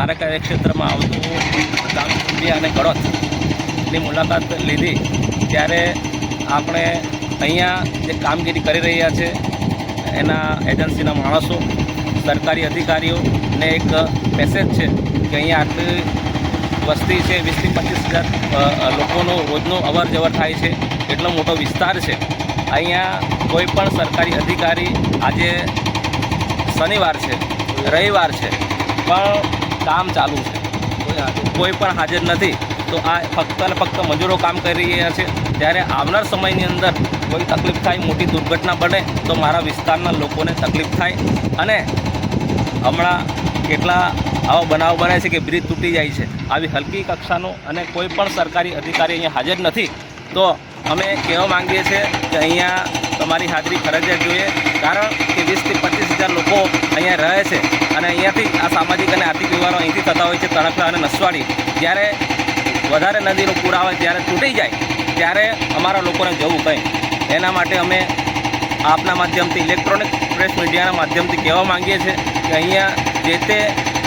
મારા કાર્યક્ષેત્રમાં આવતું ગામ સુંડિયા અને કડોદની મુલાકાત લીધી ત્યારે આપણે અહીંયા જે કામગીરી કરી રહ્યા છે એના એજન્સીના માણસો, સરકારી અધિકારીઓને એક મેસેજ છે કે અહીંયા આટલી વસ્તી છે, 20-25 હજાર લોકોનું રોજનું અવર જવર થાય છે, એટલો મોટો વિસ્તાર છે. અહીંયા કોઈ પણ સરકારી અધિકારી, આજે શનિવાર છે, રવિવાર છે, પણ કામ ચાલુ છે, કોઈ પણ હાજર નથી. તો આ ફક્ત અને ફક્ત મજૂરો કામ કરી રહ્યા છે. ત્યારે આવનાર સમયની અંદર કોઈ તકલીફ થાય, મોટી દુર્ઘટના બને તો મારા વિસ્તારના લોકોને તકલીફ થાય. અને હમણાં કેટલા આવા બનાવ બને છે કે બ્રિજ તૂટી જાય છે. આવી હલકી કક્ષાનો અને કોઈ પણ સરકારી અધિકારી અહીંયા હાજર નથી. તો અમે કહેવા માંગીએ છીએ કે અહીંયા તમારી હાજરી ફરજિયાત જોઈએ, કારણ કે 20-25 હજાર લોકો અહીંયા રહે છે અને અહીંયાથી આ સામાજિક અને આર્થિક વ્યવહારો અહીંથી થતા હોય છે. તણખલા અને નસવાડી જ્યારે વધારે નદીનો પૂર આવે, જ્યારે તૂટી જાય, ત્યારે અમારા લોકોને જવું કંઈ. એના માટે અમે આપના માધ્યમથી, ઇલેક્ટ્રોનિક પ્રેસ મીડિયાના માધ્યમથી કહેવા માંગીએ છીએ કે અહીંયા જે તે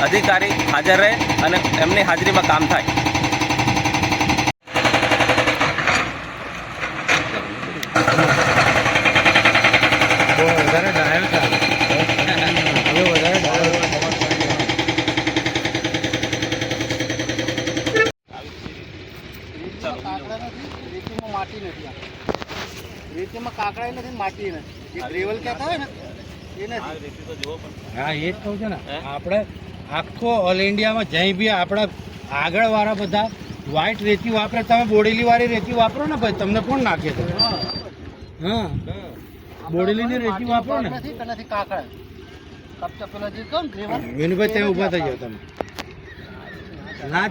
અધિકારી હાજર રહે અને એમની હાજરીમાં કામ થાય. માટી નથી, રેતીમાં કાકડા નથી, માટી નથી, જે ગ્રેવલ કહેતા હોય ને એ નથી. હા, એ જ કહું છું ને. આપણે આખો ઓલ ઇન્ડિયામાં જઈ બી આપણા આગળવાળા બધા વ્હાઈટ રેતી વાપરે, તમે બોડેલી વાળી રેતી વાપરો ને ભાઈ, તમને કોણ નાખે છે? હા, બોડેલીની રેતી વાપરો ને. નથી કાકડા કપચા પેલા જે કહો ને ગ્રેવલ. વિનુભાઈ, ત્યાં ઊભા થઈ જાઓ તમે. ના